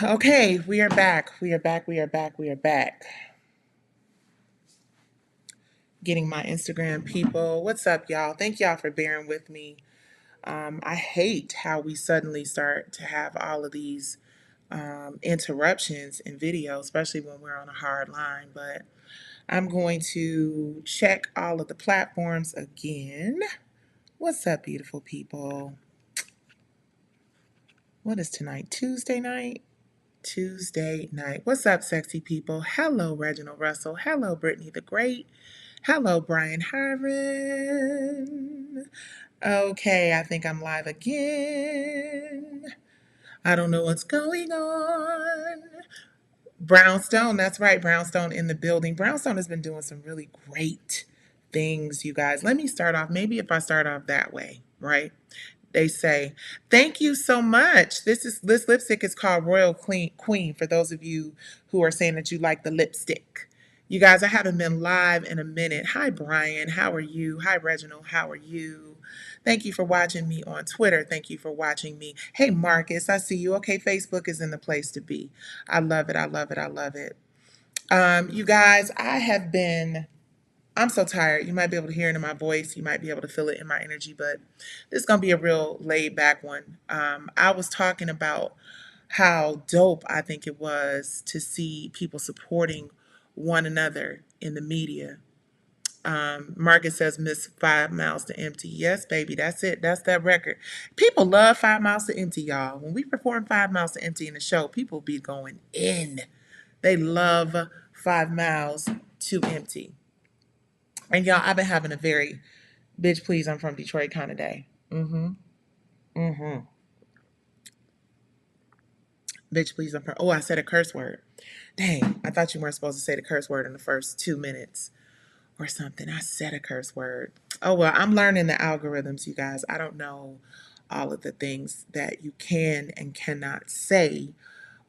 Okay, we are back. We are back. We are back. We are back. Getting my Instagram people. What's up, y'all? Thank y'all for bearing with me. I hate how we suddenly start to have all of these interruptions in video, especially when we're on a hard line. But I'm going to check all of the platforms again. What's up, beautiful people? What is tonight? Tuesday night? Tuesday night. What's up, sexy people? Hello, Reginald Russell. Hello, Brittany the Great. Hello, Brian Harvin. Okay, I think I'm live again. I don't know what's going on. Brownstone, that's right, Brownstone in the building. Brownstone has been doing some really great things, you guys. Let me start off, maybe if I start off that way, right? They say, thank you so much. This lipstick is called Royal Queen for those of you who are saying that you like the lipstick. You guys, I haven't been live in a minute. Hi, Brian. How are you? Hi, Reginald. How are you? Thank you for watching me on Twitter. Thank you for watching me. Hey, Marcus, I see you. Okay, Facebook is in the place to be. I love it. I love it. I love it. You guys, I'm so tired. You might be able to hear it in my voice. You might be able to feel it in my energy, but this is going to be a real laid back one. I was talking about how dope I think it was to see people supporting one another in the media. Marcus says, Miss 5 Miles to Empty. Yes, baby, that's it. That's that record. People love 5 Miles to Empty, y'all. When we perform 5 Miles to Empty in the show, people be going in. They love 5 Miles to Empty. And y'all, I've been having a very bitch please I'm from Detroit kind of day. Mm-hmm. Mm-hmm. Bitch please I'm from Oh, I said a curse word. Dang, I thought you weren't supposed to say the curse word in the first 2 minutes or something. I said a curse word. Oh well, I'm learning the algorithms, you guys. I don't know all of the things that you can and cannot say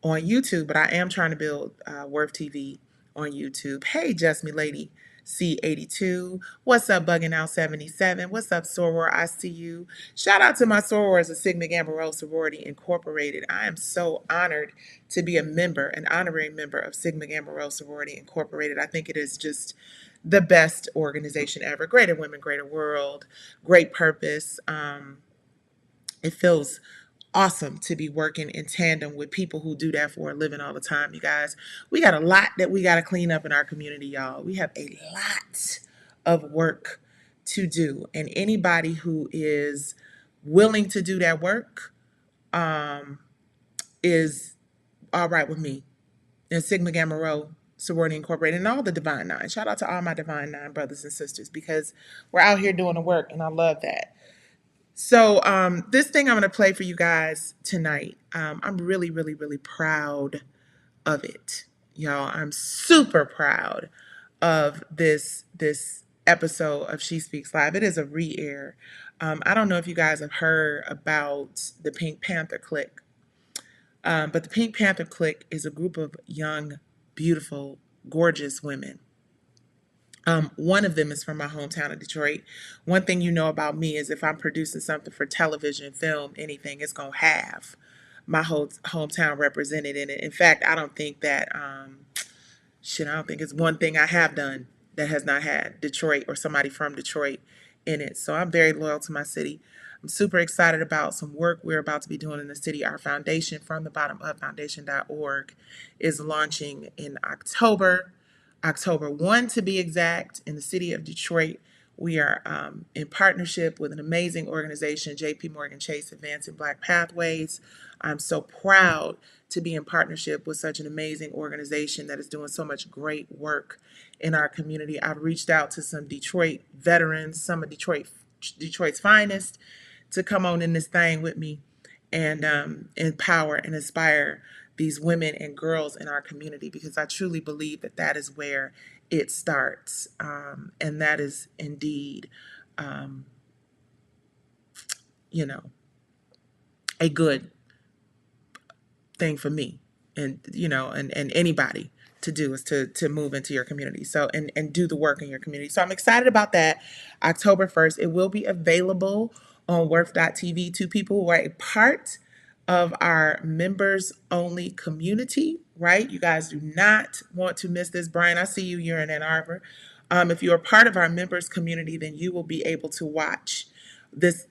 on YouTube, but I am trying to build WIRF TV on YouTube. Hey, Just Me Lady C82. What's up, Bugging Out 77? What's up, Soror? I see you. Shout out to my sorors of Sigma Gamma Rho Sorority Incorporated. I am so honored to be a member, an honorary member of Sigma Gamma Rho Sorority Incorporated. I think it is just the best organization ever. Greater women, greater world, great purpose. It feels awesome to be working in tandem with people who do that for a living all the time, you guys. We got a lot that we got to clean up in our community, y'all. We have a lot of work to do. And anybody who is willing to do that work um, is all right with me. And Sigma Gamma Rho Sorority Incorporated and all the Divine Nine. Shout out to all my Divine Nine brothers and sisters because we're out here doing the work and I love that. So this thing I'm going to play for you guys tonight, I'm really, really, really proud of it, y'all. I'm super proud of this episode of She Speaks Live. It is a re-air. I don't know if you guys have heard about the Pink Panther Clique, but the Pink Panther Clique is a group of young, beautiful, gorgeous women. One of them is from my hometown of Detroit. One thing you know about me is if I'm producing something for television, film, anything, it's going to have my whole hometown represented in it. In fact, I don't think that, I don't think it's one thing I have done that has not had Detroit or somebody from Detroit in it. So I'm very loyal to my city. I'm super excited about some work we're about to be doing in the city. Our foundation, From the Bottom Up Foundation.org, is launching in October 1 to be exact, in the city of Detroit. We are in partnership with an amazing organization, JP Morgan Chase Advancing Black Pathways. I'm so proud to be in partnership with such an amazing organization that is doing so much great work in our community. I've reached out to some Detroit veterans, some of Detroit's finest, to come on in this thing with me and empower and inspire these women and girls in our community because I truly believe that that is where it starts. And that is indeed, um, you know, a good thing for me and anybody to do is to move into your community. So and do the work in your community. So I'm excited about that. October 1st, it will be available on WIRF.tv to people who are a part of our members only community, right? You guys do not want to miss this. Brian, I see you. You're in Ann Arbor. If you're a part of our members community, then you will be able to watch this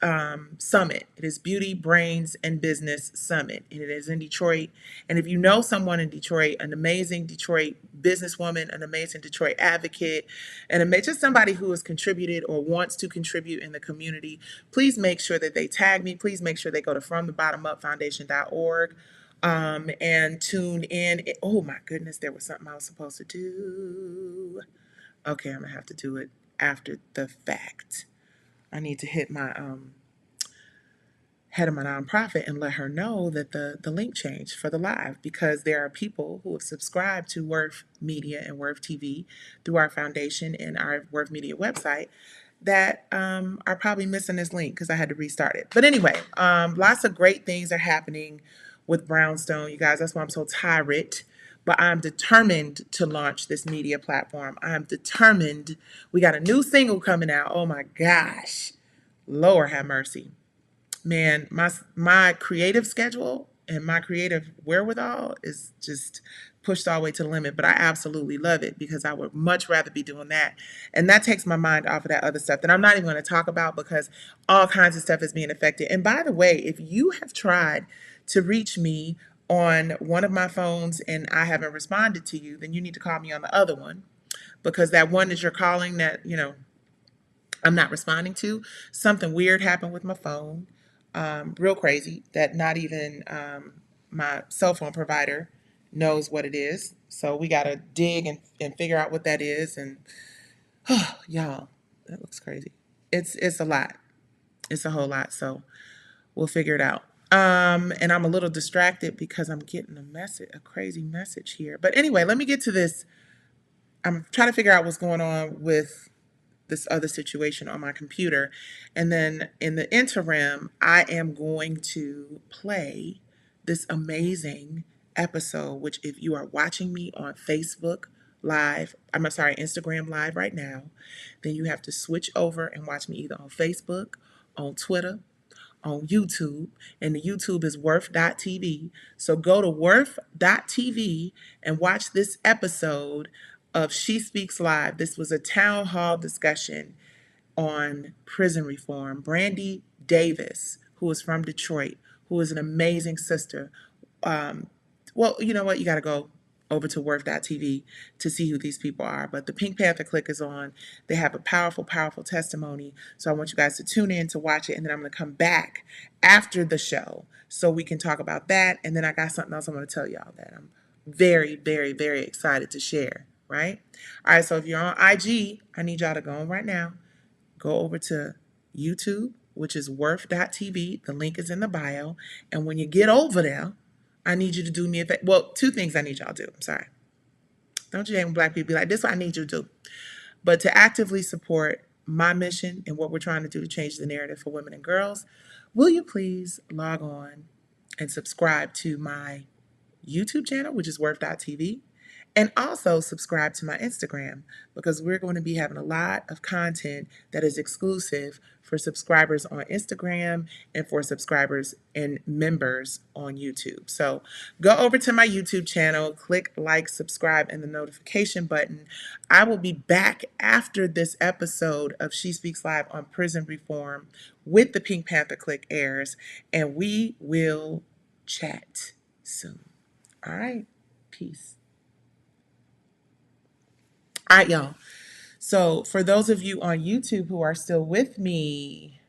summit. It is Beauty, Brains, and Business Summit, and it is in Detroit. And if you know someone in Detroit, an amazing Detroit businesswoman, an amazing Detroit advocate, and just somebody who has contributed or wants to contribute in the community, please make sure that they tag me. Please make sure they go to FromTheBottomUpFoundation.org and tune in. Oh my goodness, there was something I was supposed to do. Okay, I'm gonna have to do it after the fact. I need to hit my head of my nonprofit and let her know that the link changed for the live, because there are people who have subscribed to WIRF Media and WIRF TV through our foundation and our WIRF Media website that are probably missing this link because I had to restart it. But anyway, lots of great things are happening with Brownstone, you guys. That's why I'm so tired. But I'm determined to launch this media platform. I'm determined. We got a new single coming out. Oh my gosh. Lord have mercy. Man, my creative schedule and my creative wherewithal is just pushed all the way to the limit, but I absolutely love it because I would much rather be doing that. And that takes my mind off of that other stuff that I'm not even going to talk about because all kinds of stuff is being affected. And by the way, if you have tried to reach me on one of my phones and I haven't responded to you, then you need to call me on the other one, because that one that you're calling that, I'm not responding to, something weird happened with my phone. Real crazy that not even my cell phone provider knows what it is. So we got to dig and figure out what that is. And y'all, that looks crazy. It's a lot. It's a whole lot. So we'll figure it out. And I'm a little distracted because I'm getting a crazy message here. But anyway, let me get to this. I'm trying to figure out what's going on with this other situation on my computer. And then in the interim, I am going to play this amazing episode, which if you are watching me on Facebook Live, I'm sorry, Instagram Live right now, then you have to switch over and watch me either on Facebook, on Twitter, on YouTube, and the YouTube is WIRF.tv. So go to WIRF.tv and watch this episode of She Speaks Live. This was a town hall discussion on prison reform. Brandy Davis, who is from Detroit, who is an amazing sister. Well, you know what? You got to go over to WIRF.tv to see who these people are. But the Pink Panther Clique is on. They have a powerful, powerful testimony. So I want you guys to tune in to watch it. And then I'm going to come back after the show so we can talk about that. And then I got something else I'm going to tell y'all that I'm very, very, very excited to share. Right? All right. So if you're on IG, I need y'all to go on right now. Go over to YouTube, which is WIRF.tv. The link is in the bio. And when you get over there, I need you to do me a favor. Well, two things I need y'all to do. I'm sorry. Don't you hate when black people be like, this is what I need you to do. But to actively support my mission and what we're trying to do to change the narrative for women and girls, will you please log on and subscribe to my YouTube channel, which is WIRF.tv, and also subscribe to my Instagram, because we're going to be having a lot of content that is exclusive for subscribers on Instagram and for subscribers and members on YouTube. So go over to my YouTube channel, click like, subscribe, and the notification button. I will be back after this episode of She Speaks Live on prison reform with the Pink Panther Clique airs, and we will chat soon. All right. Peace. All right, y'all. So for those of you on YouTube who are still with me,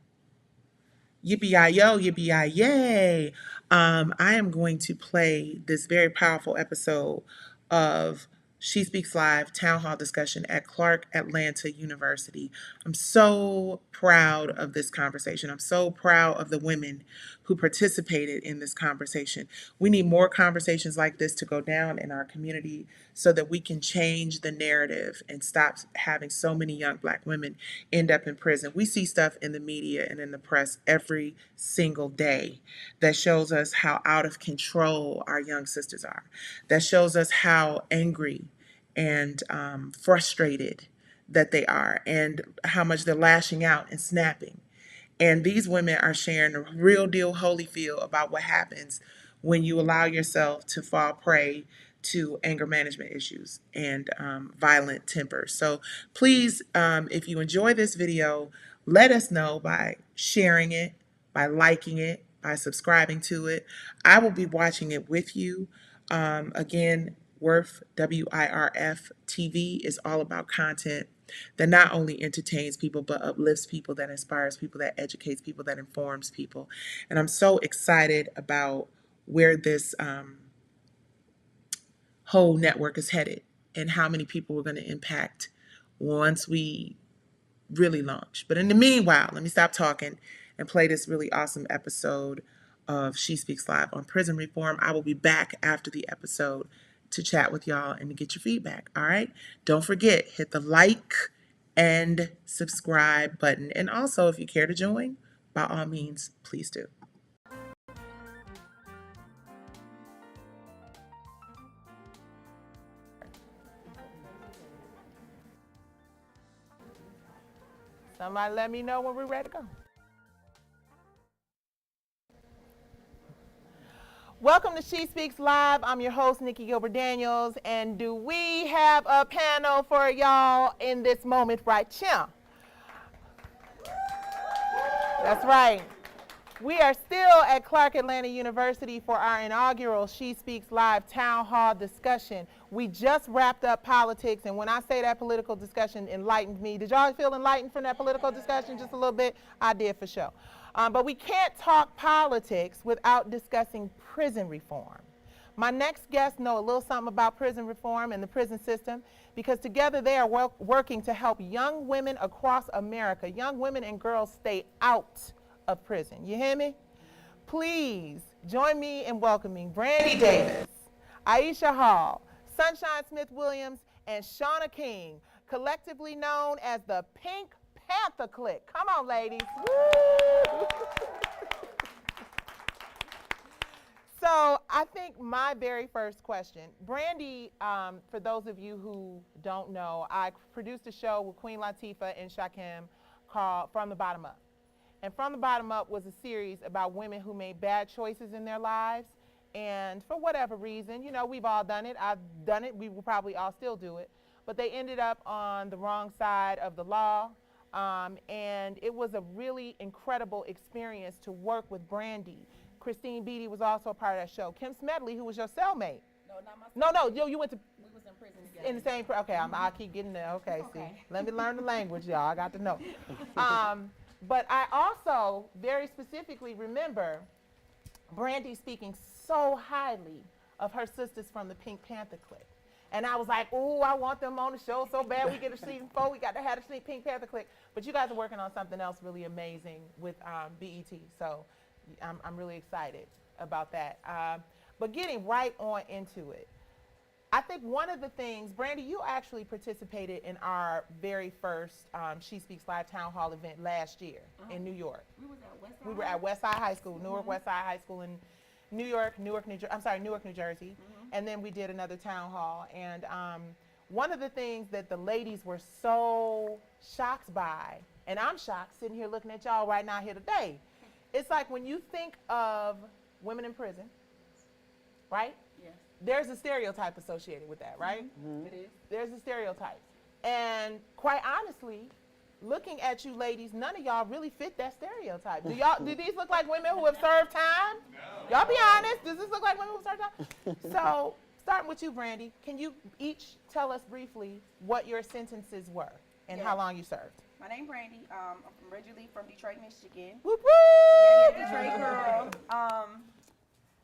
yippee-yi-yo, yippee-yi-yay. I am going to play this very powerful episode of She Speaks Live town hall discussion at Clark Atlanta University. I'm so proud of this conversation. I'm so proud of the women who participated in this conversation. We need more conversations like this to go down in our community so that we can change the narrative and stop having so many young black women end up in prison. We see stuff in the media and in the press every single day that shows us how out of control our young sisters are, that shows us how angry and frustrated that they are, and how much they're lashing out and snapping. And these women are sharing the real deal Holyfield about what happens when you allow yourself to fall prey to anger management issues and violent tempers. So please, if you enjoy this video, let us know by sharing it, by liking it, by subscribing to it. I will be watching it with you. Again, WIRF, WIRF TV is all about content that not only entertains people, but uplifts people, that inspires people, that educates people, that informs people. And I'm so excited about where this whole network is headed and how many people we're going to impact once we really launch. But in the meanwhile, let me stop talking and play this really awesome episode of She Speaks Live on prison reform. I will be back after the episode to chat with y'all and to get your feedback. All right. Don't forget, hit the like and subscribe button. And also, if you care to join, by all means, please do. Somebody let me know when we're ready to go. Welcome to She Speaks Live. I'm your host, Nikki Gilbert-Daniels, and do we have a panel for y'all in this moment right here? That's right. We are still at Clark Atlanta University for our inaugural She Speaks Live Town Hall discussion. We just wrapped up politics, and when I say that political discussion enlightened me, did y'all feel enlightened from that political discussion just a little bit? I did for sure. But we can't talk politics without discussing prison reform. My next guests know a little something about prison reform and the prison system because together they are working to help young women across America, young women and girls stay out of prison. You hear me? Please join me in welcoming Brandy Davis, Aisha Hall, Sunshine Smith-Williams, and Shauna King, collectively known as the Pink Panther Clique. Come on, ladies. Woo! So I think my very first question, Brandy, for those of you who don't know, I produced a show with Queen Latifah and Shakim called From the Bottom Up. And From the Bottom Up was a series about women who made bad choices in their lives. And for whatever reason, you know, we've all done it. I've done it. We will probably all still do it. But they ended up on the wrong side of the law. And it was a really incredible experience to work with Brandy. Christine Beatty was also a part of that show. Kim Smedley, who was your cellmate. No, not my cellmate. No, you went to... We was in prison together. In the same... Okay, I keep getting there. Okay, see. Let me learn the language, y'all. I got to know. But I also very specifically remember Brandy speaking so highly of her sisters from the Pink Panther Clique. And I was like, ooh, I want them on the show so bad. We get a season 4. We got to have a Pink Panther Clique. But you guys are working on something else really amazing with BET. So I'm really excited about that. But getting right on into it, I think one of the things, Brandy, you actually participated in our very first She Speaks Live Town Hall event last year in New York. We were at Westside High School, Newark Westside High School in Newark, New Jersey. And then we did another town hall. And one of the things that the ladies were so shocked by, and I'm shocked sitting here looking at y'all right now here today, it's like when you think of women in prison, right? Yes. There's a stereotype associated with that, right? Mm-hmm. It is. There's a stereotype. And quite honestly, looking at you ladies, none of y'all really fit that stereotype. Do these look like women who have served time? No. Y'all be honest. Does this look like women who have served time? So, starting with you, Brandy, can you each tell us briefly what your sentences were and how long you served? My name's Brandy. I'm originally from Detroit, Michigan. Whoop whoop! Yeah, Detroit girl.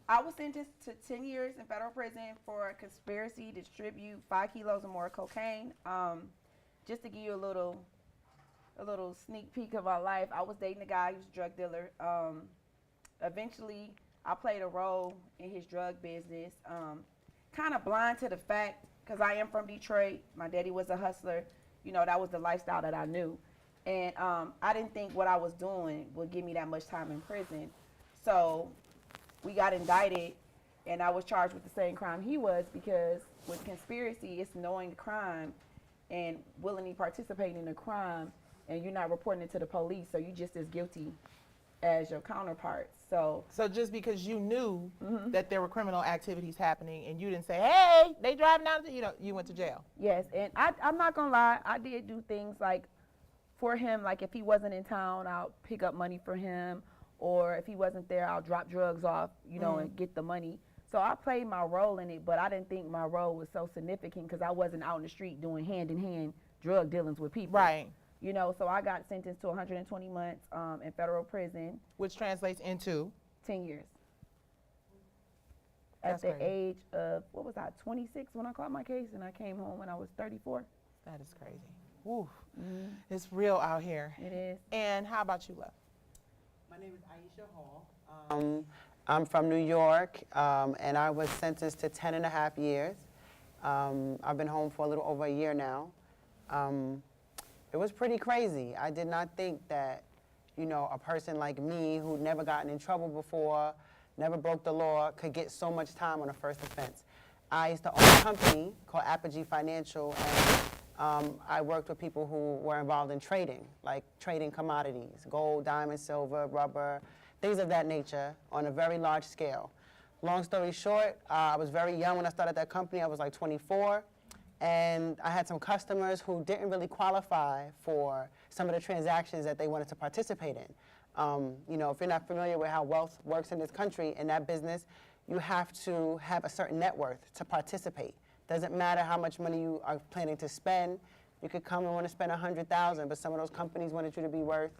I was sentenced to 10 years in federal prison for conspiracy to distribute 5 kilos or more cocaine. Just to give you a little sneak peek of my life, I was dating a guy who was a drug dealer. Eventually, I played a role in his drug business. Kind of blind to the fact, because I am from Detroit. My daddy was a hustler. You know, that was the lifestyle that I knew. And I didn't think what I was doing would give me that much time in prison. So we got indicted, and I was charged with the same crime he was, because with conspiracy, it's knowing the crime and willingly participating in the crime. and you're not reporting it to the police, so you just as guilty as your counterparts. So just because you knew that there were criminal activities happening and you didn't say, hey, they driving down, you went to jail. yes, and I'm not gonna lie, I did do things like for him, like if he wasn't in town, I'll pick up money for him, or if he wasn't there, I'll drop drugs off, and get the money. So I played my role in it, but I didn't think my role was so significant because I wasn't out in the street doing hand-in-hand drug dealings with people. Right. So I got sentenced to 120 months in federal prison. Which translates into? 10 years. That's At the crazy. age of, 26 when I caught my case, and I came home when I was 34. That is crazy. Woo. It's real out here. It is. And how about you, Love? My name is Aisha Hall. I'm from New York, and I was sentenced to 10 and a half years. I've been home for a little over a year now. It was pretty crazy. I did not think that, a person like me who'd never gotten in trouble before, never broke the law, could get so much time on a first offense. I used to own a company called Apogee Financial, and I worked with people who were involved in trading, like trading commodities, gold, diamond, silver, rubber, things of that nature on a very large scale. Long story short, I was very young when I started that company. I was like 24. And I had some customers who didn't really qualify for some of the transactions that they wanted to participate in. If you're not familiar with how wealth works in this country, in that business, you have to have a certain net worth to participate. Doesn't matter how much money you are planning to spend. You could come and want to spend $100,000, but some of those companies wanted you to be worth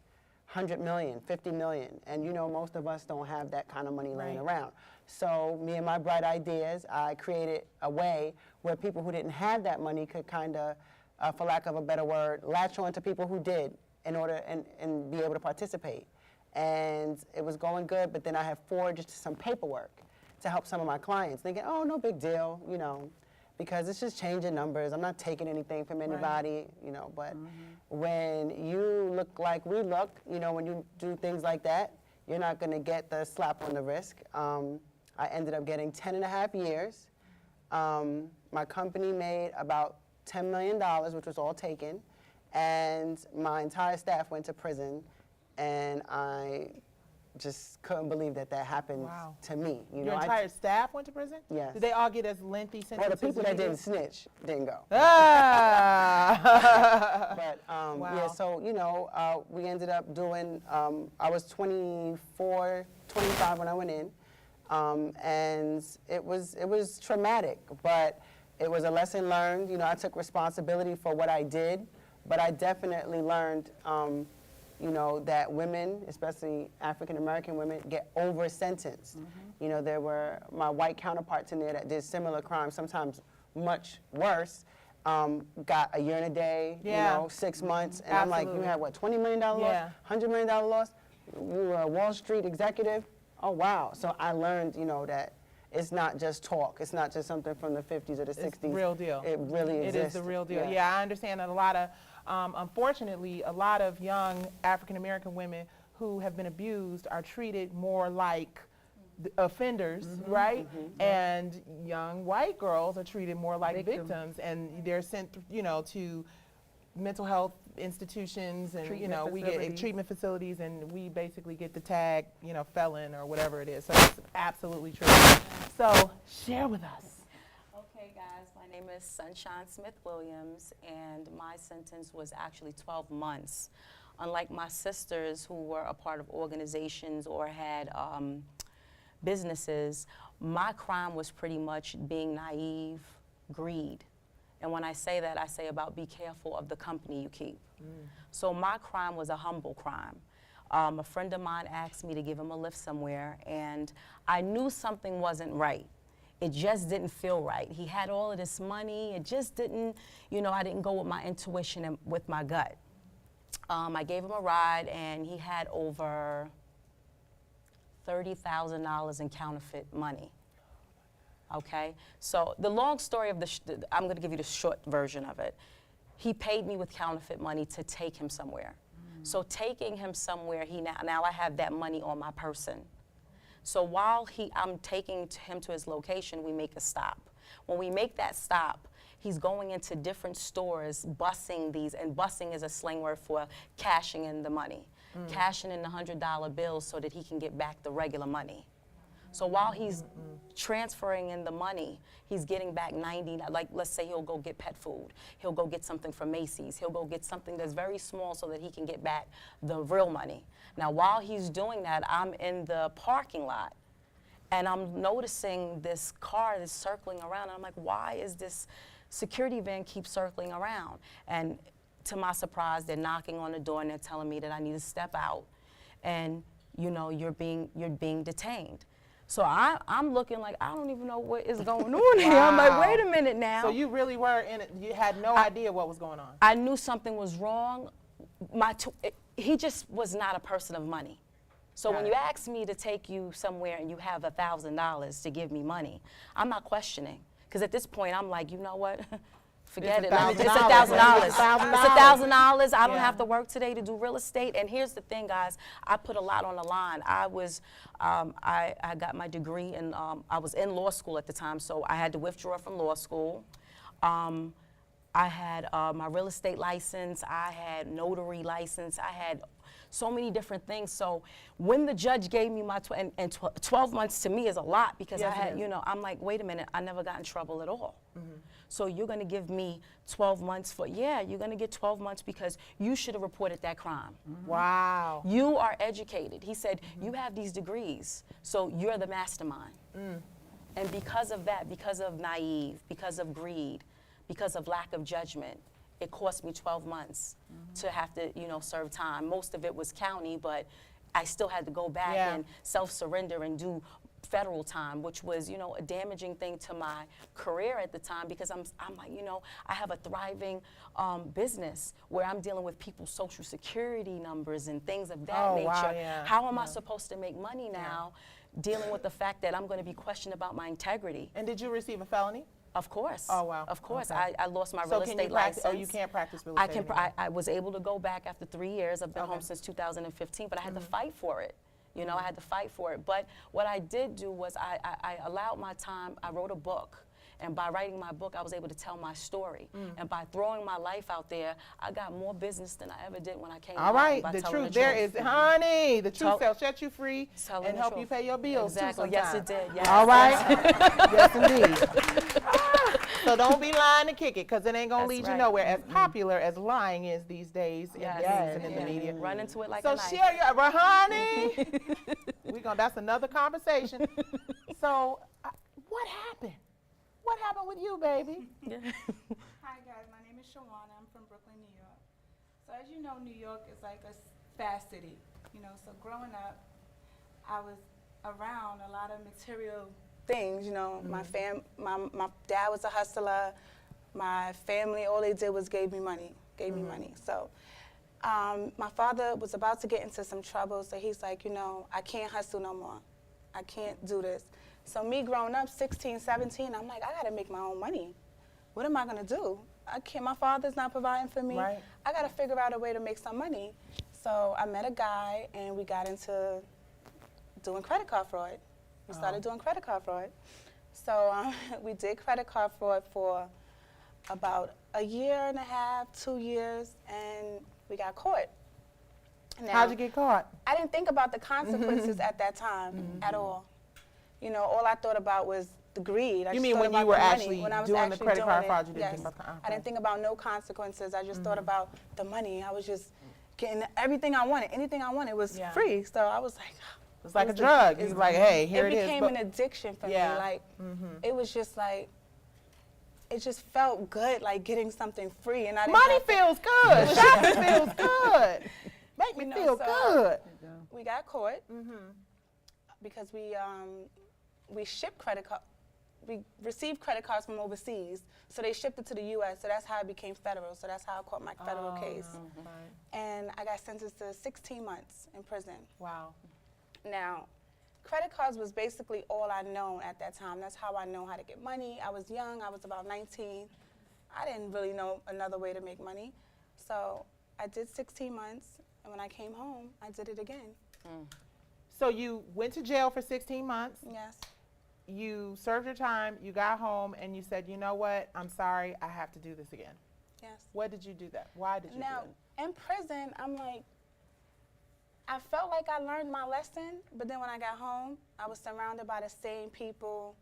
100 million, 50 million, and most of us don't have that kind of money laying around. So me and my bright ideas, I created a way where people who didn't have that money could kind of, for lack of a better word, latch on to people who did in order and be able to participate. And it was going good, but then I have forged some paperwork to help some of my clients, thinking, oh, no big deal, because it's just changing numbers. I'm not taking anything from anybody, but when you look like we look, when you do things like that, you're not going to get the slap on the wrist. I ended up getting 10 and a half years. My company made about $10 million, which was all taken, and my entire staff went to prison, and I just couldn't believe that happened to me. Your entire staff went to prison? Yes. Did they all get as lengthy sentences? Well, the people as that you didn't did? snitch didn't go. Ah! But Wow. yeah, so we ended up doing. I was 24, 25 when I went in, and it was traumatic, but it was a lesson learned. I took responsibility for what I did, but I definitely learned. That women, especially African American women, get over sentenced. There were my white counterparts in there that did similar crimes, sometimes much worse, got a year and a day, 6 months, and I'm like, you had what, $20 million loss, $100 million loss? You were a Wall Street executive? Oh, wow. So I learned, that it's not just talk. It's not just something from the 50s or the 60s. It's the real deal. It really exists. It is the real deal. Yeah, I understand that a lot of, unfortunately, a lot of young African-American women who have been abused are treated more like offenders, right? And young white girls are treated more like victims, and they're sent, to mental health institutions, and we get treatment facilities, and we basically get the tag, felon or whatever it is. So it's absolutely true. So share with us. Okay, guys, my name is Sunshine Smith-Williams, and my sentence was actually 12 months. Unlike my sisters who were a part of organizations or had businesses, my crime was pretty much being naive, greed. And when I say that, I say about be careful of the company you keep. So my crime was a humble crime. A friend of mine asked me to give him a lift somewhere, and I knew something wasn't right. It just didn't feel right. He had all of this money. It just didn't, I didn't go with my intuition and with my gut. I gave him a ride, and he had over $30,000 in counterfeit money. Okay, so the long story of I'm going to give you the short version of it. He paid me with counterfeit money to take him somewhere. So taking him somewhere, now I have that money on my person. So while I'm taking him to his location, we make a stop. When we make that stop, He's going into different stores, bussing these, and bussing is a slang word for cashing in the money. Cashing in the $100 bills so that he can get back the regular money. So while he's transferring in the money, he's getting back 90, like let's say he'll go get pet food. He'll go get something from Macy's. He'll go get something that's very small so that he can get back the real money. Now while he's doing that, I'm in the parking lot and I'm noticing this car that's circling around. And I'm like, why is this security van keep circling around? And to my surprise, they're knocking on the door and they're telling me that I need to step out and you're being detained. So I'm looking like, I don't even know what is going on here. I'm like, wait a minute now. So you really were in it, you had no idea what was going on? I knew something was wrong. He just was not a person of money. So when you ask me to take you somewhere and you have $1,000 to give me money, I'm not questioning. Because at this point, I'm like, you know what? Forget it. It's $1,000. It's $1,000. I don't have to work today to do real estate. And here's the thing, guys. I put a lot on the line. I got my degree, and I was in law school at the time, so I had to withdraw from law school. I had my real estate license. I had notary license. I had so many different things. So when the judge gave me my 12 months to me is a lot because I had, I'm like, wait a minute, I never got in trouble at all. So you're going to give me 12 months for, you're going to get 12 months because you should have reported that crime. Wow. You are educated. He said, you have these degrees, so you're the mastermind. And because of that, because of naive, because of greed, because of lack of judgment, it cost me 12 months to have to, serve time. Most of it was county, but I still had to go back and self-surrender and do federal time, which was, a damaging thing to my career at the time because I'm like, I have a thriving business where I'm dealing with people's social security numbers and things of that nature. Wow, How am I supposed to make money now dealing with the fact that I'm going to be questioned about my integrity? And did you receive a felony? Of course. Oh, wow. Of course. Okay. I lost my So real estate license. Oh, you can't practice real estate anymore. I was able to go back after 3 years. I've been home since 2015, but I had to fight for it. I had to fight for it. But what I did do was I allowed my time. I wrote a book. And by writing my book, I was able to tell my story. And by throwing my life out there, I got more business than I ever did when I came home. All right, the truth. There is, honey, the truth shall set you free and help you pay your bills exactly. too Yes, sometimes. it did. Yes. All right? Yes, indeed. So don't be lying to kick it, because it ain't going to lead you nowhere. As popular as lying is these days in business and in the media. Run into it like so a knife. share your, honey, that's another conversation. So what happened? What happened with you, baby? Hi guys, my name is Shawana. I'm from Brooklyn, New York. So as you know, New York is like a fast city. So growing up, I was around a lot of material things. My dad was a hustler. My family, all they did was gave me money. So my father was about to get into some trouble. So he's like, I can't hustle no more. I can't do this. So me growing up, 16, 17, I'm like, I gotta make my own money. What am I gonna do? I can't, my father's not providing for me. Right. I gotta figure out a way to make some money. So I met a guy and we got into doing credit card fraud. We started doing credit card fraud. So we did credit card fraud for about a year and a half, 2 years, and we got caught. Now, How'd you get caught? I didn't think about the consequences at that time at all. All I thought about was the greed. You mean when you were actually doing the credit card fraud, you didn't think about the I didn't think about no consequences. I just thought about the money. I was just getting everything I wanted. Anything I wanted was free. So I was like, it's like a drug. It's like, hey, here it is. It became an addiction for me. Like, it was just like, it just felt good, like getting something free. And I didn't Money feels good. Shopping feels good. Make me feel good. We got caught because we shipped credit card. We received credit cards from overseas, so they shipped it to the U.S. So that's how it became federal. So that's how I caught my federal case. And I got sentenced to 16 months in prison. Wow. Now, credit cards was basically all I known at that time. That's how I know how to get money. I was young. I was about 19. I didn't really know another way to make money. So I did 16 months, and when I came home, I did it again. So you went to jail for 16 months. Yes. you served your time, you got home, and you said, you know what, I'm sorry, I have to do this again. Yes. What did you do that? Why did you Now, do it? in prison, I'm like, I felt like I learned my lesson, but then when I got home, I was surrounded by the same people.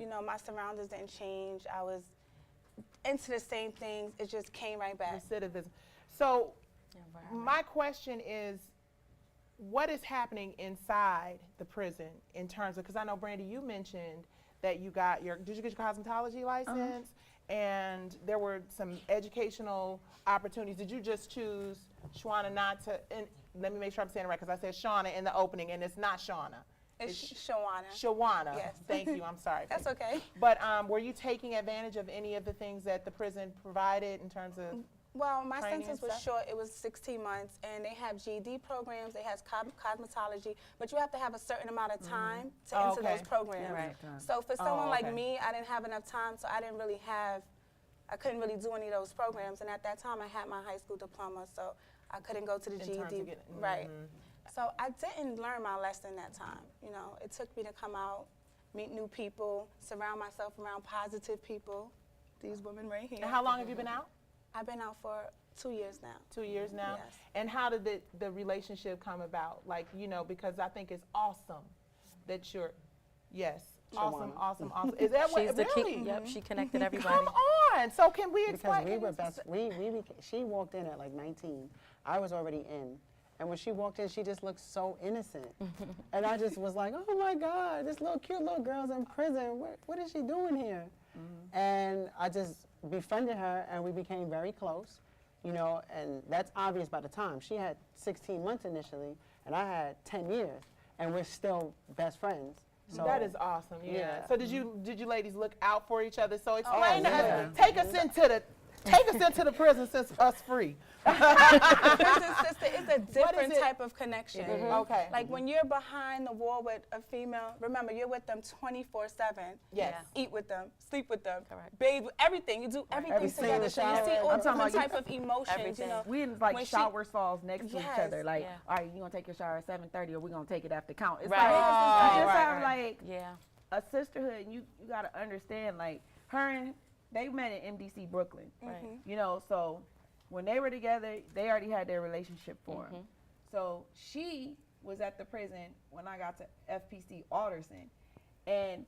You know, my surroundings didn't change. I was into the same things. It just came right back. Recidivism. So my question is, what is happening inside the prison in terms of, because I know, Brandy, you mentioned that you got your, did you get your cosmetology license? And there were some educational opportunities. Did you just choose, Shawana, not to, and let me make sure I'm saying it right, because I said Shauna in the opening, and it's not Shauna. It's Shawana. Shawana. Yes. Thank you, I'm sorry. That's okay. But were you taking advantage of any of the things that the prison provided in terms of? Well, my Training sentence and was stuff? short. It was 16 months, and they have GED programs. They have cosmetology, but you have to have a certain amount of time to Oh, enter okay. those programs. Right. So for someone okay. like me, I didn't have enough time, so I didn't really have, I couldn't really do any of those programs. And at that time, I had my high school diploma, so I couldn't go to the In terms of GED. getting- Right. So I didn't learn my lesson that time. You know, it took me to come out, meet new people, surround myself around positive people. These women right here. And how long have you been out? I've been out for 2 years now. 2 years now? Yes. And how did the relationship come about? Like, you know, because I think it's awesome that you're, yes, awesome, Shawana. awesome, awesome. Is that what, She's the really? key. Yep, she connected everybody. Come on. So can we Because explain? we were best, she walked in at like 19. I was already in. And when she walked in, she just looked so innocent. And I just was like, oh my God, this little cute little girl's in prison. What is she doing here? And I just befriended her, and we became very close, you know, and that's obvious by the time. She had 16 months initially, and I had 10 years, and we're still best friends. So That is awesome. Yeah. Yeah. So did you ladies look out for each other? So explain to yeah. us. Take us into the prison since us free. Prison sister is a different it? type of connection. Okay. Like when you're behind the wall with a female, remember you're with them 24/7. Yes. Eat with them, sleep with them, Correct. bathe, everything. You do everything Everything in together. the So you shower. see all I'm talking different about type of emotions. Everything. You know, We in like When she- shower stalls next to each Yes. other. Like, Yeah. all right, you gonna take your shower at 7:30, or we gonna take it after count. It's Right. like, Oh, you just right, have right. like Yeah. a sisterhood, and you gotta understand, like, her and they met in MDC Brooklyn. Right. You know, so when they were together, they already had their relationship formed. So she was at the prison when I got to FPC Alderson. And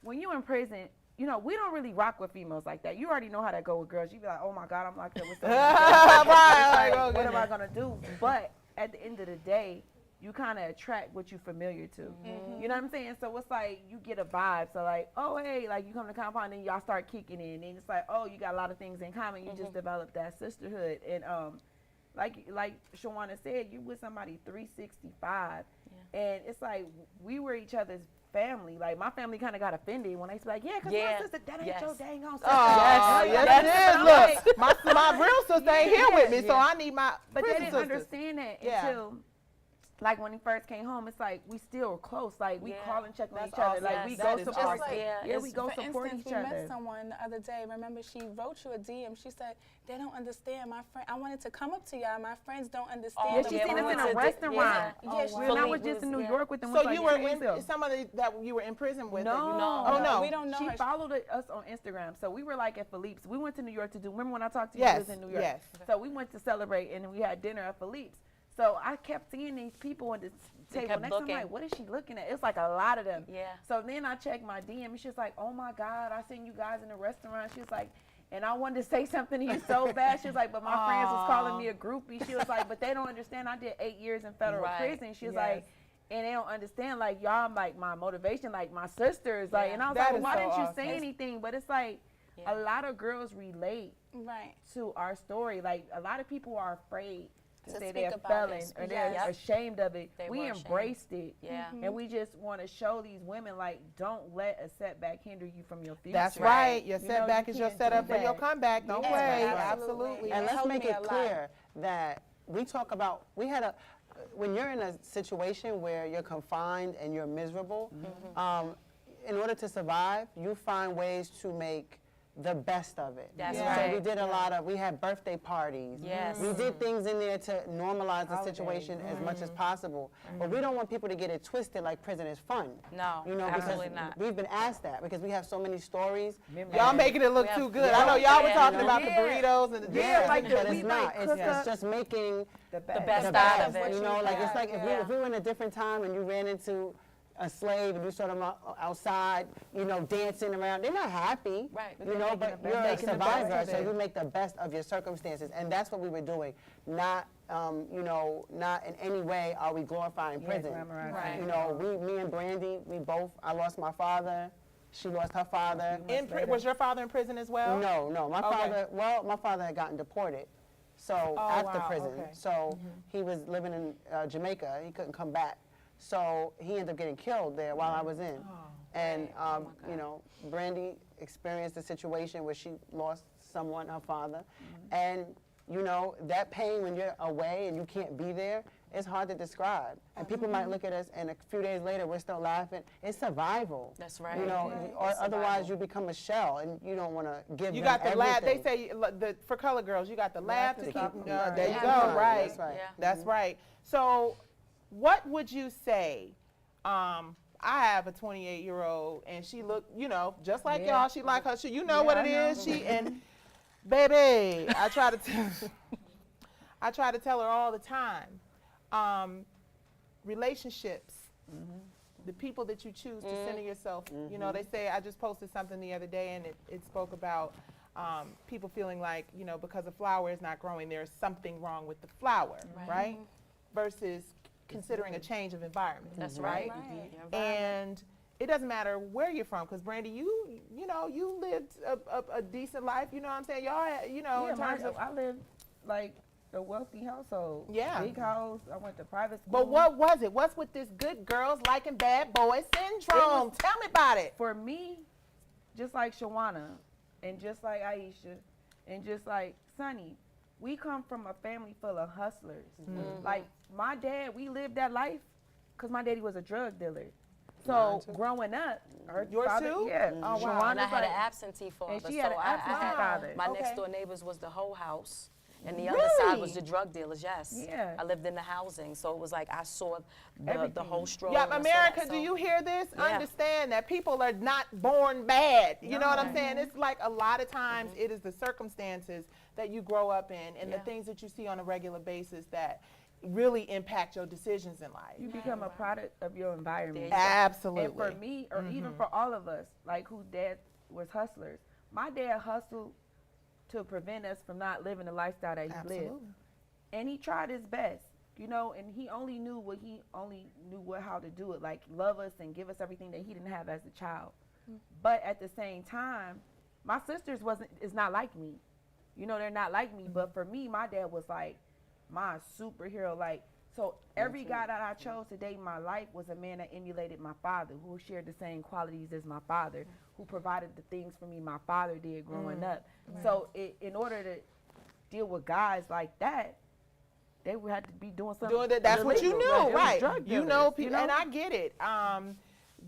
when you in prison, you know, we don't really rock with females like that. You already know how that go with girls. You be like, oh my God, I'm locked up with someone. Right. Like, what am I gonna do? But at the end of the day, you kind of attract what you're familiar to. You know what I'm saying? So it's like you get a vibe. So like, oh hey, like you come to compound and y'all start kicking in, and it's like, oh, you got a lot of things in common. You just develop that sisterhood, and like Shawana said, you with somebody 365, and it's like we were each other's family. Like my family kind of got offended when they was like, yeah, cause Yeah. my sister, that ain't Yes. your dang on sister. Oh, yes, it is. Look, my real sister ain't here with me, so Yeah. I need my But they prison didn't sisters. understand that Yeah. until, like, when he first came home. It's like we still close. Like we Yeah. call and check on That's each other. awesome. Like Yes, we that go is support. awesome. Just like- Yeah, we go For support instance, each we other. met someone the other day. Remember, she wrote you a DM. She said, they don't understand. My friend, I wanted to come up to y'all. My friends don't understand. Yeah, the she yeah, seen we us went in a to the- restaurant. Yeah, Oh, yeah, wow. she- When I Philly was just in New was- York with them. So was like, you were yeah, we in somebody that you were in prison with. that you No. know. Oh no. we don't know She her. followed us on Instagram. So we were like at Philippe's. We went to New York to do. Remember when I talked to you? Yes, We was in New York. yes. So we went to celebrate, and we had dinner at Philippe's. So I kept seeing these people on the table kept next. I'm looking. like, what is she looking at? It's like a lot of them. Yeah. So then I checked my DM, and she was like, oh my God, I seen you guys in the restaurant. She was like, and I wanted to say something to you so bad. She was like, but my friends was calling me a groupie. She was like, but they don't understand. I did 8 years in federal Right. prison. She was Yes. like, and they don't understand, like, y'all, like, my motivation, like, my sisters. Like, Yeah. and I was That like, is well, why so didn't you awesome. say anything? But it's like, Yeah. a lot of girls relate Right. to our story. Like, a lot of people are afraid to To say speak they're about felon it. or they're Yes. ashamed of it. They We were ashamed. embraced it. Yeah. And we just want to show these women, like, don't let a setback hinder you from your future. That's right. Your You know, setback you is your can't do setup for your that. comeback. Don't Yes, wait. right. Absolutely. And It let's helped make me it a lot. clear that we talk about, when you're in a situation where you're confined and you're miserable, in order to survive, you find ways to make the best of it. That's Yeah. So right. we did a lot of, we had birthday parties. Yes. We did things in there to normalize the Holidays. situation as much as possible. But we don't want people to get it twisted like prison is fun. No, You know, absolutely because not. we've been asked that because we have so many stories. Y'all making it look We have- too good. I know y'all were Yeah. talking about the Yeah. burritos and the Yeah, like but we it's might not. cook It's up just making the best the out of best. it. You know, like it's Yeah, like yeah. if we were in a different time and you ran into a slave and you saw them outside, you know, dancing around, they're not happy. Right. You know, but you're a making the best survivor, of so it. you make the best of your circumstances, and that's what we were doing. Not, you know, not in any way are we glorifying prison. glamorizing. Right. You know, me and Brandy, I lost my father. She lost her father. Was your father in prison as well? No, my Okay. my father had gotten deported. So Oh, after wow, prison, okay. so he was living in Jamaica. He couldn't come back, so he ended up getting killed there while I was in. And you know, Brandy experienced a situation where she lost someone, her father, and you know that pain when you're away and you can't be there. It's hard to describe, and people might look at us, and a few days later we're still laughing. It's survival. That's right. You know, or otherwise you become a shell, and you don't want to give. You them got the laugh. They everything. say for color girls, you got the laugh to keep. stop them There crying. you Yeah. go. Yeah, Right. that's right. Yeah. That's right. So, what would you say? I have a 28-year-old, and she look, you know, just like Yeah. y'all. She like her. You know what I it know. is. She and baby, I try to tell her all the time. Relationships. The people that you choose to center yourself. You know, they say, I just posted something the other day, and it spoke about people feeling like, you know, because a flower is not growing, there's something wrong with the flower, right? Versus considering a change of environment. That's right. right. Your environment. And it doesn't matter where you're from, because Brandy, you know, you lived a decent life. You know what I'm saying? Y'all, you know, Yeah, in terms of. I lived like a wealthy household. Yeah. Big house. I went to private school. But what was it? What's with this good girls liking bad boys syndrome? Tell me about it. For me, just like Shawana, and just like Aisha, and just like Sunny, we come from a family full of hustlers. Like my dad, we lived that life because my daddy was a drug dealer. So growing up, her Yours father, too? yeah, Oh, wow. Shawana's And I had like, an absentee father. and she had so an I absentee had- father. My Okay. next door neighbors was the whole house. And the other side was Really? the drug dealers, yes. Yeah. I lived in the housing, so it was like I saw the Everything. whole struggle. Yeah, and I saw America, that, do so- you hear this? Yeah. Understand that people are not born bad. You know what I'm No. saying? It's like a lot of times it is the circumstances that you grow up in and the Yeah. things that you see on a regular basis that really impact your decisions in life. you become a product of your environment. Absolutely. And for me, or even for all of us, like whose dad was hustlers, my dad hustled to prevent us from not living the lifestyle that he lived. Absolutely. And he tried his best, you know, and he only knew how to do it, like love us and give us everything that he didn't have as a child. But at the same time, my sisters is not like me. You know, they're not like me, but for me, my dad was like my superhero. Like, so every guy that I chose to date in my life was a man that emulated my father, who shared the same qualities as my father, who provided the things for me my father did growing up. So in order to deal with guys like that, they would have to be doing something. Doing that, that's what you illegal. knew, Like, it was right? drug You dealers, know people, and I get it.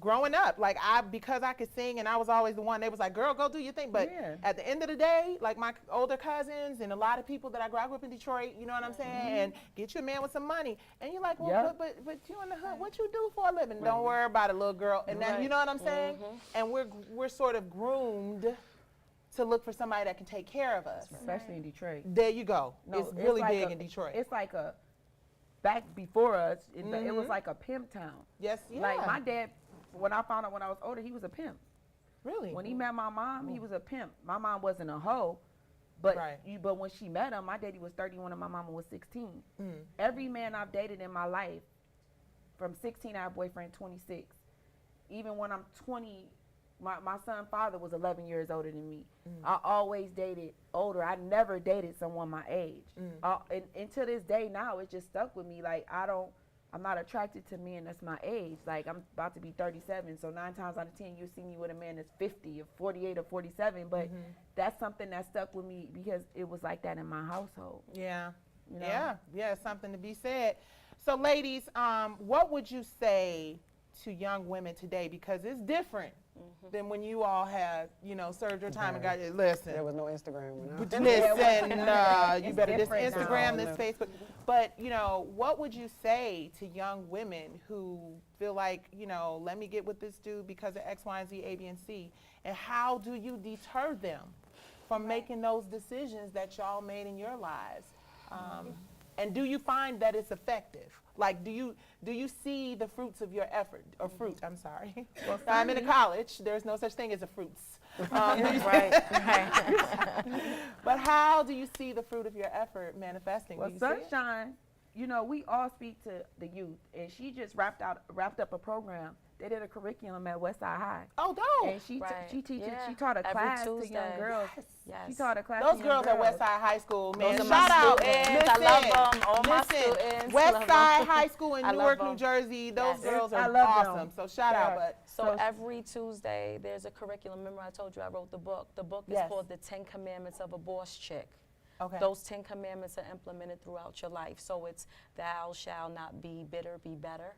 Growing up, like because I could sing and I was always the one, they was like, girl, go do your thing. But Yeah. at the end of the day, like my older cousins and a lot of people that I grew up in Detroit, you know what I'm saying? And get you a man with some money. And you're like, well, Yeah. but you in the hood, what you do for a living? Don't worry about it, little girl. And then, you know what I'm saying? And we're sort of groomed to look for somebody that can take care of us. especially in Detroit. There you go. No, it's really like big a- in Detroit. It's like back before us, it was like a pimp town. Yes, yeah. Like my dad, when I found out when I was older, he was a pimp. really? When he met my mom, he was a pimp. My mom wasn't a hoe, but Right. but when she met him, my daddy was 31 and my mama was 16. Mm. Every man I've dated in my life, from 16 I had a boyfriend, 26. Even when I'm 20, my son's father was 11 years older than me. I always dated older. I never dated someone my age. And to this day now, it just stuck with me. Like I'm not attracted to men that's my age. Like I'm about to be 37, so 9 times out of 10 you see me with a man that's 50 or 48 or 47. But that's something that stuck with me because it was like that in my household. Yeah. You know? Yeah, something to be said. So, ladies, what would you say to young women today, because it's different than when you all had, you know, served your time and got your listen. There was no Instagram when I was Listen, you better this different now. Instagram, this Facebook. But, you know, what would you say to young women who feel like, you know, let me get with this dude because of X, Y, and Z, A, B, and C? And how do you deter them from making those decisions that y'all made in your lives? And do you find that it's effective? Like, do you see the fruits of your effort, or fruit, I'm sorry. Well, I'm in a college, there's no such thing as a fruits. Right. But But how do you see the fruit of your effort manifesting? well, Do you see it? Sunshine, you know, we all speak to the youth, and she just wrapped up a program. They did a curriculum at Westside High, Oh, dope. and she Right. she teaches. Yeah. She taught a Every class to young Tuesday. girls. Yes. She taught a class. Those to young girls at Westside High School, man. Those are Shout my out. students. I Listen, love them. All my listen. students. Love 'em. Westside High School in I love Newark, New 'em. Jersey. Those Yes. girls I are love awesome. them. So shout out. Shout. But So every Tuesday, there's a curriculum. Remember I told you I wrote the book. The book is Yes. called The 10 Commandments of a Boss Chick. okay. Those 10 commandments are implemented throughout your life. So it's thou shalt not be bitter, be better.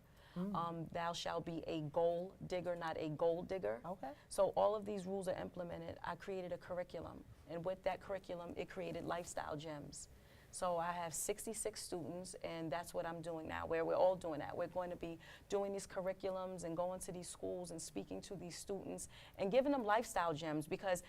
Thou shalt be a goal digger, not a gold digger. Okay. So all of these rules are implemented. I created a curriculum, and with that curriculum, it created lifestyle gems. So I have 66 students, and that's what I'm doing now, where we're all doing that. We're going to be doing these curriculums and going to these schools and speaking to these students and giving them lifestyle gems, because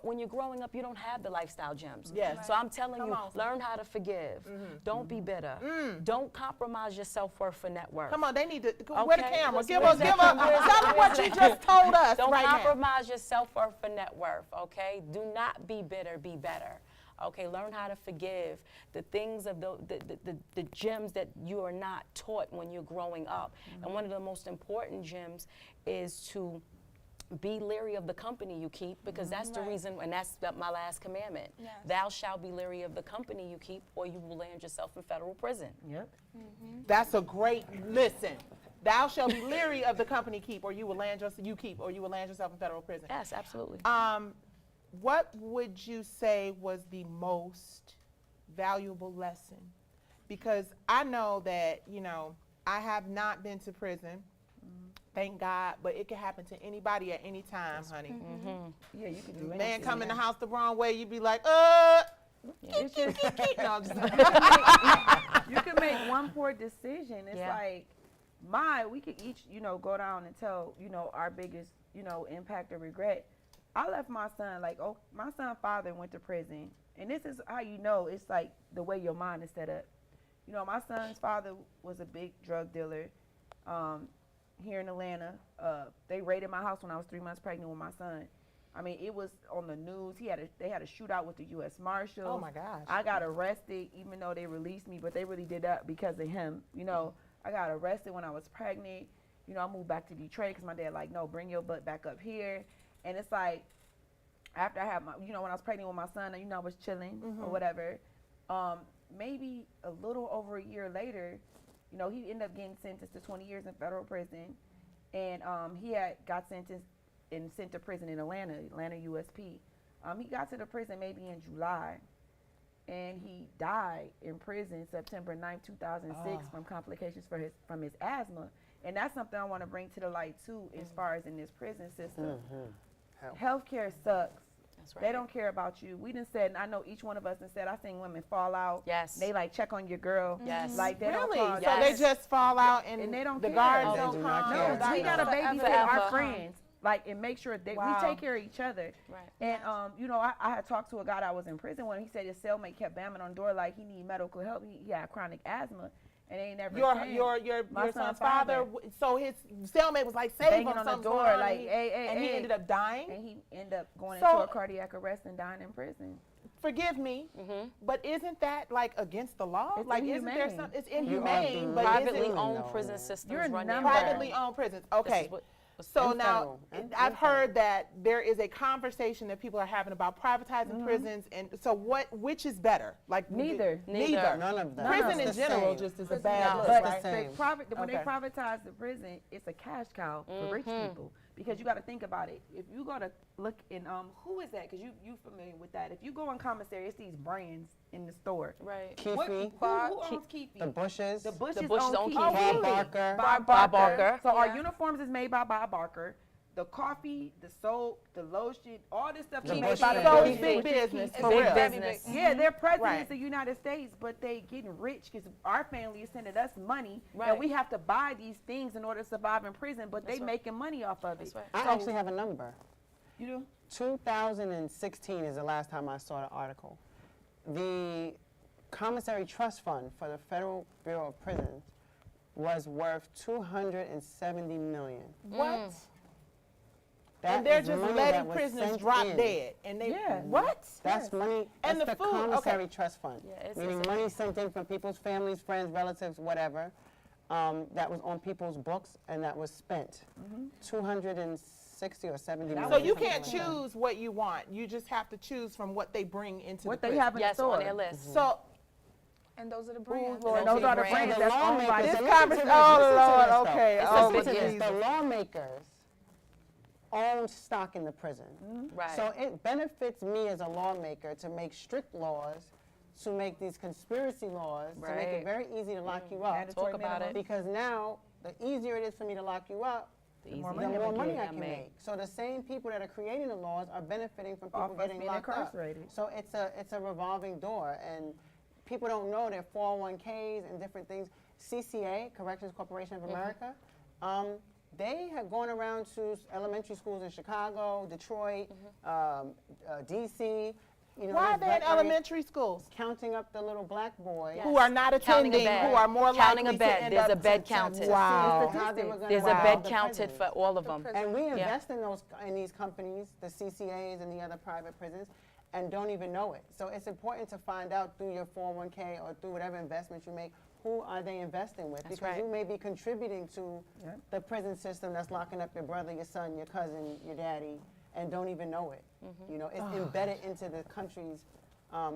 when you're growing up, you don't have the lifestyle gems. Yes. So I'm telling Come you, on. learn how to forgive. Don't be bitter. Don't compromise your self-worth for net worth. Come on, they need to where the Okay, camera. listen, Give where's us, that tell camera? them what you just told us Don't right now. compromise your self-worth for net worth, okay? Do not be bitter, be better. Okay, learn how to forgive the things of the gems that you are not taught when you're growing up. And one of the most important gems is to be leery of the company you keep, because that's the reason, and that's my last commandment. Yes. Thou shalt be leery of the company you keep, or you will land yourself in federal prison. Yep. That's a great listen. Thou shalt be leery of the company keep, or you will land yourself in federal prison. Yes, absolutely. What would you say was the most valuable lesson? Because I know that, you know, I have not been to prison, thank God, but it can happen to anybody at any time, honey. Yeah, you can do anything. Man come in the house the wrong way, you'd be like, It's just, no, I'm just you can make one poor decision. It's Yeah. like we could each, you know, go down and tell, you know, our biggest, you know, impact or regret. I left my son, my son's father went to prison. And this is how you know it's like the way your mind is set up. You know, my son's father was a big drug dealer here in Atlanta. They raided my house when I was 3 months pregnant with my son. I mean, it was on the news. They had a shootout with the U.S. Marshals. Oh my gosh. I got arrested, even though they released me, but they really did that because of him. You know, I got arrested when I was pregnant. You know, I moved back to Detroit because my dad no, bring your butt back up here. And it's like, after I had when I was pregnant with my son, you know, I was chilling or whatever. Maybe a little over a year later, you know, he ended up getting sentenced to 20 years in federal prison. And he got sentenced and sent to prison in Atlanta USP. He got to the prison maybe in July, and he died in prison September 9th, 2006 from complications from his asthma. And that's something I want to bring to the light too, as far as in this prison system. Healthcare sucks. That's right. They don't care about you. We done said, and I know each one of us done said, I seen women fall out. Yes. They like check on your girl. Yes. Like they Really? don't call. So they just fall out And they don't the care. guards Oh, don't they do come? not care. No, we gotta babysit Forever. our friends, like, and make sure that Wow. we take care of each other. Right. And you know, I had talked to a guy that was in prison when he said his cellmate kept banging on the door like he need medical help. He had chronic asthma, and they ain't never. Your My son's son's father. father. So his cellmate was like, save Banging him, on the something's door, going on, like, and he, hey, and he hey. ended up dying. And he ended up going So- into a cardiac arrest and dying in prison. Forgive me, but isn't that like against the law? It's like, isn't there inhumane. some? It's inhumane, but Privately is it owned No. prison systems You're run number- their privately owned prisons? Okay. So And now, federal, and I've federal. heard that there is a conversation that people are having about privatizing prisons, and so which is better? Like Neither. Neither. None of them. Prison in It's the general same. just is a bad No. look, But right? same. when they Okay. privatize the prison, it's a cash cow for rich people. Because you got to think about it. If you go to look in, who is that? Because you familiar with that. If you go in commissary, it's these brands in the store. Right. What, Keefe, who owns Keefe? the Bushes, The Bushes, The Bushes own own Keefe. Keefe. Bob Barker. Bob Barker. So our Yeah. uniforms is made by Bob Barker. The coffee, the soap, the lotion, all this stuff The is made Bush by the family. So Bushes. it's big which is business, Keefe. for Big real. business. Yeah, they're presidents Right. of the United States, but they getting rich because our family is sending us money, Right. and we have to buy these things in order to survive in prison. But That's they right. making money off of it. That's right. I actually have a number. You do? 2016 is the last time I saw the article. The Commissary Trust Fund for the Federal Bureau of Prisons was worth $270 million. What? That And they're is just money letting that was prisoners sent drop in. dead. And they, Yeah. what? That's money, And that's the the food, okay. Commissary Trust Fund. Yeah, it's- Meaning it's a- money sent in from people's families, friends, relatives, whatever, that was on people's books and that was spent. 260 or 70 million. So you something can't like that. choose what you want. You just have to choose from what they bring into What the they prison. have in the Yes, store. on their list. So And those are the brands. Lord, Those those are are the the brands. brands that's owned by this listen to conversation, this, oh listen to Lord, this, though. okay, It's oh a big Listen to this, Jesus. the lawmakers own stock in the prison. Right. So it benefits me as a lawmaker to make strict laws, to make these conspiracy laws, to make Right. it very easy to lock you up. Mandatory Talk about minimum. it. Because now, the easier it is for me to lock you up, The more easy the money more I money can I can make. So the same people that are creating the laws are benefiting from Off people us getting being locked up. incarcerated. So it's a revolving door, and people don't know their 401ks and different things. CCA, Corrections Corporation of America, they have gone around to elementary schools in Chicago, Detroit, DC. You know, Why are there's they in veteran- elementary schools counting up the little black boys. who are not Counting a attending, bed. who are more Counting a likely bed. to end There's up a bed to- counted. Wow. How they were gonna There's a rob bed the counted prisons. for all of them. And we Yeah. invest in these companies, the CCAs and the other private prisons, and don't even know it. So it's important to find out through your 401k or through whatever investments you make, who are they investing with? That's Because right. you may be contributing to the prison system that's locking up your brother, your son, your cousin, your daddy, and don't even know it. You know, it's embedded into the country's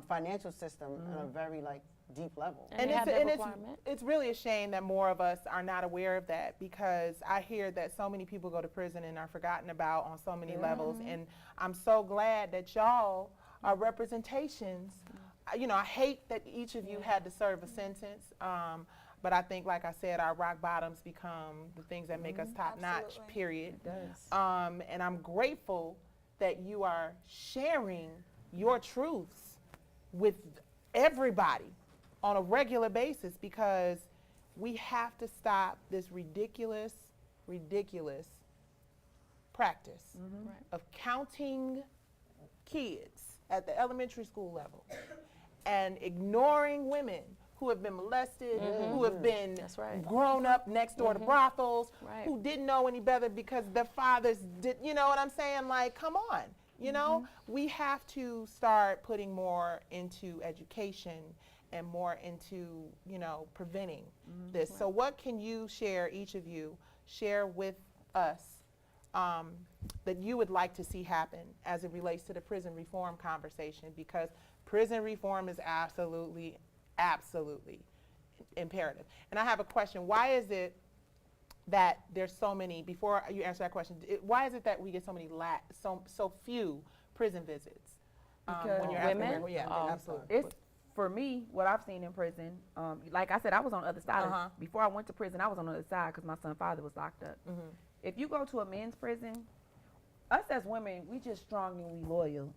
financial system on a very deep level. And they have that requirement. it's really a shame that more of us are not aware of that, because I hear that so many people go to prison and are forgotten about on so many levels, and I'm so glad that y'all are representations. You know, I hate that each of you had to serve a sentence, but I think, like I said, our rock bottoms become the things that make us top notch, Absolutely. period. does. And I'm grateful that you are sharing your truths with everybody on a regular basis, because we have to stop this ridiculous practice of counting kids at the elementary school level and ignoring women who have been molested, who have been That's right. grown up next door to brothels, Right. who didn't know any better because their fathers did, you know what I'm saying? Like, come on, you know? We have to start putting more into education and more into, you know, preventing this. So what can you share, each of you, share with us that you would like to see happen as it relates to the prison reform conversation? Because prison reform is absolutely imperative. And I have a question. Why is it that there's so many, before you answer that question, why is it that we get so many, so few prison visits? When you're Because African women? American? Yeah, Oh. absolutely. It's for me, what I've seen in prison. Like I said, I was on the other side. Uh-huh. Before I went to prison, I was on the other side because my son's father was locked up. If you go to a men's prison, us as women, we just strong and we loyal,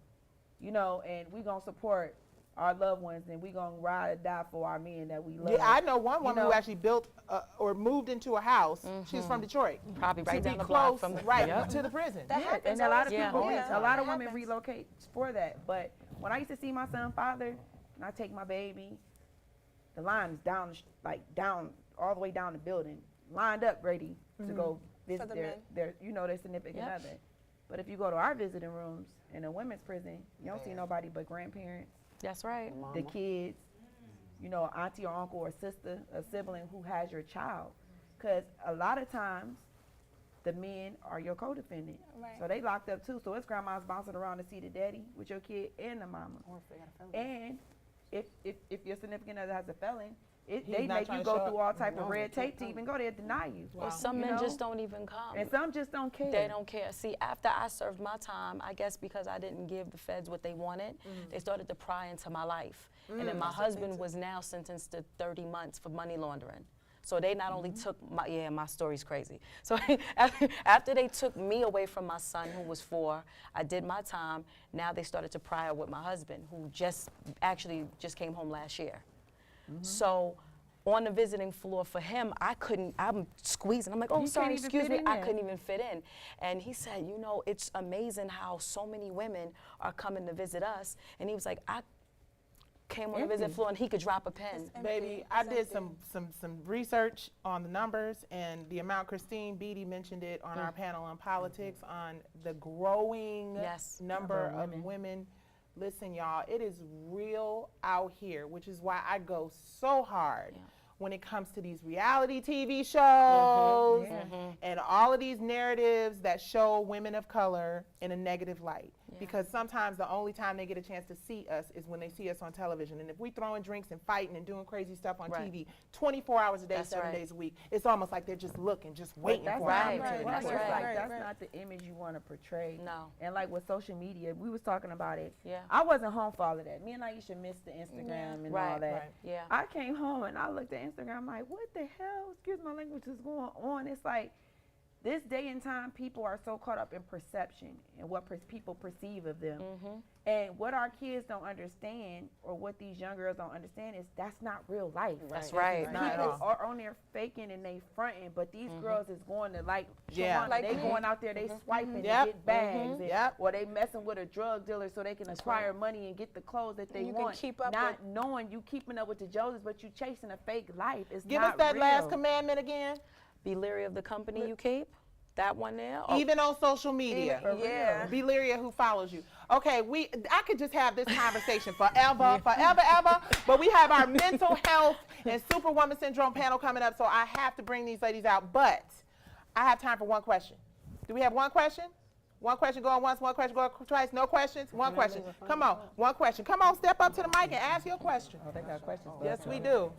you know, and we gonna support our loved ones, and we gonna ride or die for our men that we love. Yeah, I know one woman know? who actually built or moved into a house. She's from Detroit. Probably right to down be the block close, from the right Yep. to the prison. That Yeah, happens and a lot of all the Yeah. people, time. Yeah. a lot of That women happens. relocate for that. But when I used to see my son's father, and I take my baby, the line is down, down all the way down the building, lined up, ready to go visit the their, men. their significant Yep. other. But if you go to our visiting rooms in a women's prison, you don't see nobody but grandparents, That's right. the kids, you know, auntie or uncle or sister, a sibling who has your child. Because a lot of times, the men are your co-defendant. Right. So they locked up too. So it's grandma's bouncing around to see the daddy with your kid and the mama. Or if they got a felony. And if your significant other has a felon, They not make trying you to go show through up. all type of red tape to even go there, deny you. Or some You men know? just don't even come. And some just don't care. They don't care. See, after I served my time, I guess because I didn't give the feds what they wanted, they started to pry into my life. And then my husband was now sentenced to 30 months for money laundering. So they not only took my story's crazy. So after they took me away from my son, who was 4, I did my time. Now they started to pry with my husband, who just came home last year. So on the visiting floor for him, I'm squeezing. I'm like, oh, sorry, excuse me. I couldn't even fit in. And he said, you know, it's amazing how so many women are coming to visit us. And he was like, I came on the visit floor and he could drop a pin. Baby, I did some research on the numbers, and the amount Christine Beatty mentioned it on our panel on politics on the growing number of women. Listen, y'all, it is real out here, which is why I go so hard when it comes to these reality TV shows and all of these narratives that show women of color in a negative light. Because sometimes the only time they get a chance to see us is when they see us on television. And if we throwing drinks and fighting and doing crazy stuff on TV 24 hours a day, 7 days a week, it's almost like they're just looking, just waiting for an opportunity. That's not the image you want to portray. No. And like with social media, we was talking about it. Yeah. I wasn't home for all of that. Me and Aisha missed the Instagram and all that. Yeah. I came home and I looked at Instagram, I'm like, what the hell, excuse my language, is going on? It's like, this day and time, people are so caught up in perception and what people perceive of them. And what our kids don't understand, or what these young girls don't understand, is that's not real life. That's right. People are on there faking and they fronting, but these girls is going to they going out there, they swiping to get bags, or they messing with a drug dealer so they can acquire money and get the clothes that they want. Keep up not knowing you keeping up with the Joneses, but you chasing a fake life. It's Give not us that real. last commandment again. Be leery of the company you keep. That one there. Even on social media. Be leery of who follows you. Okay, I could just have this conversation forever, ever, but we have our mental health and Superwoman Syndrome panel coming up, so I have to bring these ladies out. But I have time for one question. Do we have one question? One question going once, one question going twice. No questions? One question. Come on, one question. Come on, step up to the mic and ask your question. Oh, they got questions. Yes, we do.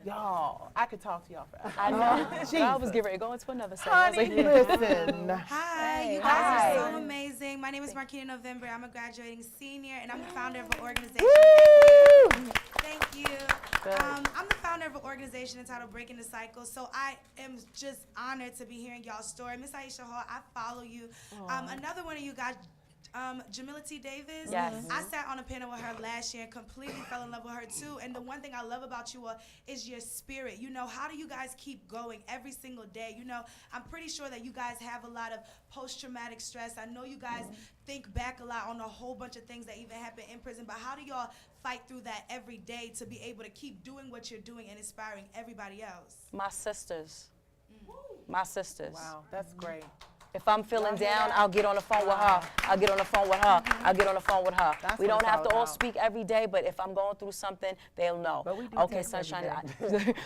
Y'all, I could talk to y'all forever. I know. I was getting ready to go into another segment. Honey, listen. Hi, you guys are so amazing. My name is Marquita November. I'm a graduating senior, and I'm the founder of an organization. Thank you. I'm the founder of an organization entitled Breaking the Cycle, so I am just honored to be hearing y'all's story. Miss Aisha Hall, I follow you. Another one of you guys, Jamila T. Davis. Yes. I sat on a panel with her last year and completely fell in love with her too. And the one thing I love about you all is your spirit. You know, how do you guys keep going every single day? You know, I'm pretty sure that you guys have a lot of post-traumatic stress. I know you guys think back a lot on a whole bunch of things that even happened in prison, but how do y'all fight through that every day to be able to keep doing what you're doing and inspiring everybody else? My sisters. My sisters. Wow, that's great. If I'm feeling down, I'll get on the phone with her. I'll get on the phone with her. I'll get on the phone with her. We don't have to all speak every day, but if I'm going through something, they'll know. But we do Okay, text sunshine.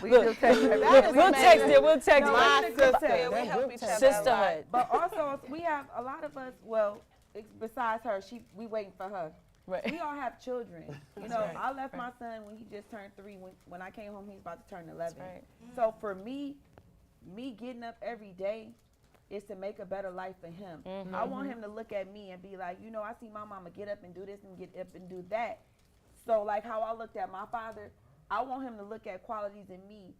We'll text We'll text it. We'll text My it. sister. We help each other. Sisterhood. But also, we have a lot of us, well, besides her, we waiting for her. Right. We all have children. You know, I left my son when he just turned 3. When I came home, he's about to turn 11. right. So for me getting up every day is to make a better life for him. I want him to look at me and be like, you know, I see my mama get up and do this and get up and do that. So like how I looked at my father, I want him to look at qualities in me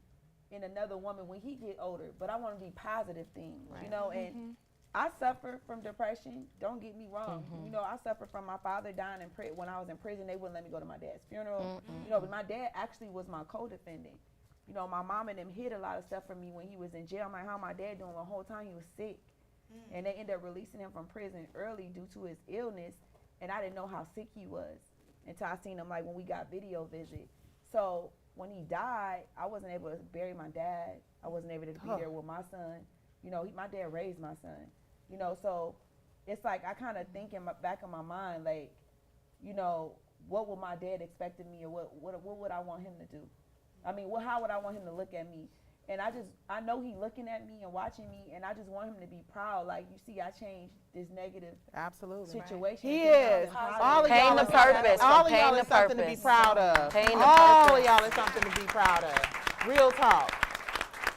in another woman when he get older, but I want to be positive things, you know, and I suffer from depression. Don't get me wrong. You know, I suffer from my father dying when I was in prison. They wouldn't let me go to my dad's funeral. You know, but my dad actually was my co-defendant. You know, my mom and them hid a lot of stuff from me when he was in jail. I'm like, how my dad doing the whole time he was sick? And they ended up releasing him from prison early due to his illness. And I didn't know how sick he was until I seen him like when we got video visit. So when he died, I wasn't able to bury my dad. I wasn't able to be there with my son. You know, my dad raised my son. You know, so it's like I kind of think in my back of my mind, like, you know, what would my dad expect of me, or what would I want him to do? I mean, how would I want him to look at me? And I know he looking at me and watching me, and I just want him to be proud. Like, you see, I changed this negative Absolutely. situation. He to something is. positive. All of Pain y'all the is something- purpose, All of pain y'all the is something to be purpose. proud of. Pain the All of purpose. y'all is something to be proud of. Real talk.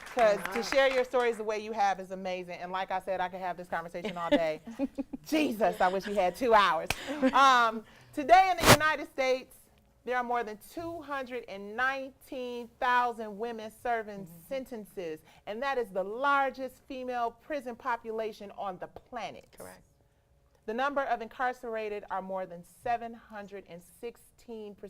Because to share your stories the way you have is amazing. And like I said, I could have this conversation all day. Jesus, I wish we had 2 hours. Today in the United States, there are more than 219,000 women serving sentences, and that is the largest female prison population on the planet. Correct. The number of incarcerated are more than 716%.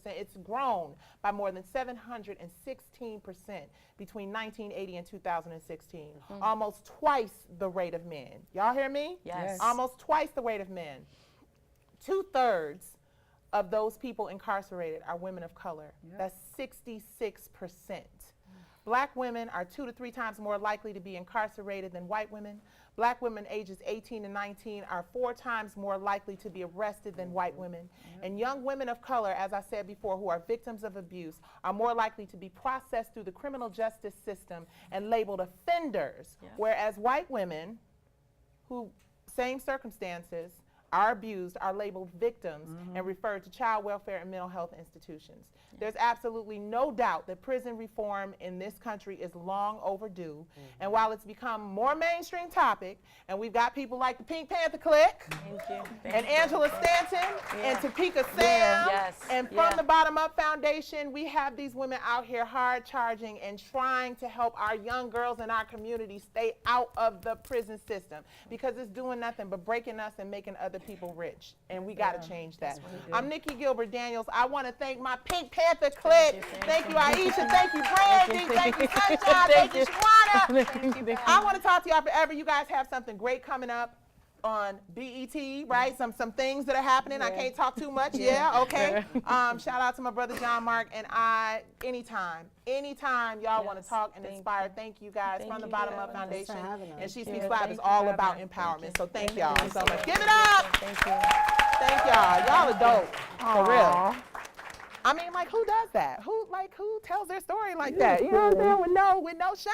It's grown by more than 716% between 1980 and 2016. Almost twice the rate of men. Y'all hear me? Yes. Almost twice the rate of men. 2/3 of those people incarcerated are women of color. That's 66%. Black women are 2 to 3 times more likely to be incarcerated than white women. Black women ages 18 to 19 are 4 times more likely to be arrested than white women. And young women of color, as I said before, who are victims of abuse, are more likely to be processed through the criminal justice system and labeled offenders, whereas white women, who, same circumstances, are abused, are labeled victims, and referred to child welfare and mental health institutions. There's absolutely no doubt that prison reform in this country is long overdue. And while it's become more mainstream topic, and we've got people like the Pink Panther Clique, Thank you. and Angela Stanton, and Topeka Sam, Yes. and From the Bottom Up Foundation, we have these women out here hard charging and trying to help our young girls in our community stay out of the prison system, because it's doing nothing but breaking us and making other people rich, and we got to change that. I'm Nikki Gilbert Daniels. I want to thank my Pink Panther Clique. Thank you, Aisha. Thank you, Brandy. Thank you, Sunshine. Thank you, Shawana. I want to talk to y'all forever. You guys have something great coming up on BET, right? Some things that are happening. I can't talk too much. Okay. Shout out to my brother John Mark, and anytime y'all want to talk and inspire, thank you guys. From the Bottom Up Foundation and She Speaks Live is all about empowerment. So thank y'all so much. Give it up. Thank you. Thank y'all. Y'all are dope. For real. I mean, like, who does that? Who tells their story like that? You know what I'm saying? With no shame.